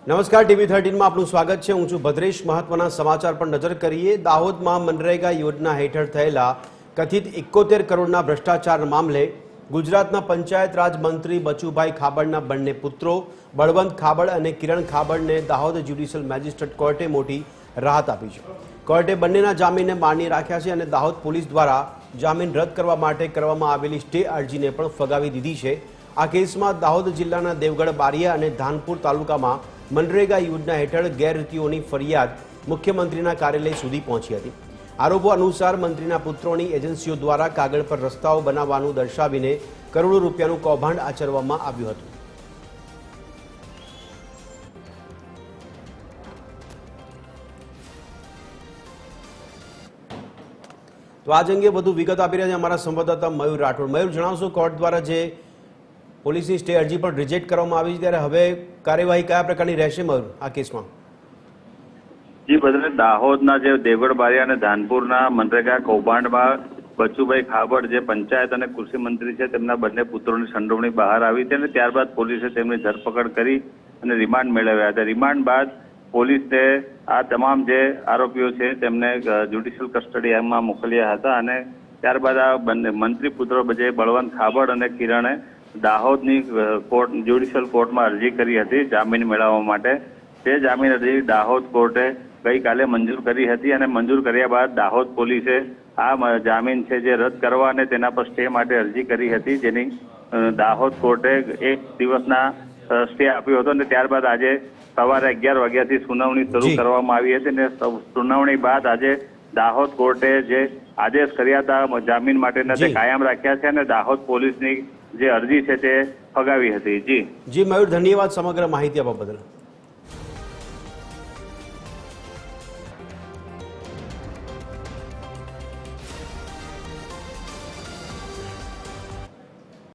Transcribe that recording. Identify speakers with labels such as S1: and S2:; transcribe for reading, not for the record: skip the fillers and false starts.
S1: નમસ્કાર, ટીવી 13 માં આપનું સ્વાગત છે। હું છું ભદ્રેશ। મહત્વના સમાચાર પર નજર કરીએ। દાહોદમાં મનરેગા યોજના હેઠળ થયેલા કથિત 71 કરોડના ભ્રષ્ટાચાર મામલે ગુજરાતના પંચાયત રાજ મંત્રી બચુભાઈ ખાબડના બંને પુત્રો બળવંત ખાબડ અને કિરણ ખાબડને દાહોદ જ્યુડિશિયલ મેજિસ્ટ્રેટ કોર્ટે મોટી રાહત આપી છે। કોર્ટે બંનેના જામીનને માન્ય રાખ્યા છે અને દાહોદ પોલીસ દ્વારા જામીન રદ કરવા માટે કરવામાં આવેલી સ્ટે અરજીને પણ ફગાવી દીધી છે। આ કેસમાં દાહોદ જિલ્લાના દેવગઢ બારિયા અને ધાનપુર તાલુકામાં મનરેગા યોજના હેઠળ ગેરરીતિઓની ફરિયાદ મુખ્યમંત્રીના કાર્યાલય સુધી પહોંચી હતી। આરોપો અનુસાર મંત્રીના પુત્રોની એજન્સીઓ દ્વારા કાગળ પર રસ્તાઓ બનાવવાનું દર્શાવીને કરોડો રૂપિયાનું કૌભાંડ આચરવામાં આવ્યું હતું। તો આજ અંગે વધુ વિગત આપી રહ્યા છે અમારા સંવાદદાતા મયુર રાઠોડ। મયુર, જણાવશો કોર્ટ દ્વારા જે પોલીસની સ્ટે અરજી પણ રિજેક્ટ કરવામાં આવી છે ત્યારે હવે કાર્યવાહી કયા પ્રકારની રહેશે મયુર આ કેસમાં?
S2: જી ભદ્રેશ, દાહોદના જે દેવગઢ બારિયા અને ધાનપુરના મનરેગા કૌભાંડમાં બચુભાઈ ખાબડ જે પંચાયત અને કૃષિ મંત્રી છે તેમના બંને પુત્રોની સંડોવણી બહાર આવી હતી અને ત્યારબાદ પોલીસે તેમની ધરપકડ કરી અને રિમાન્ડ મેળવ્યા હતા। રિમાન્ડ બાદ પોલીસે આ તમામ જે આરોપીઓ છે તેમને જ્યુડિશિયલ કસ્ટડીમાં મોકલ્યા હતા અને ત્યારબાદ આ બંને મંત્રી પુત્રો જે બળવંત ખાબડ અને કિરણે દાહોદની કોર્ટ જ્યુડિશિયલ કોર્ટમાં અરજી કરી હતી જામીન મેળવવા માટે। તે જામીન અરજી દાહોદ કોર્ટે ગઈકાલે મંજૂર કરી હતી અને મંજૂર કર્યા બાદ દાહોદ પોલીસે આ જામીન છે જે રદ કરવા અને તેના પર સ્ટે માટે અરજી કરી હતી, જેની દાહોદ કોર્ટે 1 દિવસના સ્ટે આપ્યો હતો અને ત્યારબાદ આજે સવારે 11 વાગ્યાથી સુનાવણી શરૂ કરવામાં આવી હતી અને સુનાવણી બાદ આજે દાહોદ કોર્ટે જે આદેશ કર્યા હતા જામીન માટેના તે કાયમ રાખ્યા છે અને દાહોદ પોલીસની જે અરજી છે તે ફગાવી હતી। જી
S1: મયુર, ધન્યવાદ સમગ્ર માહિતી આપવા બદલ।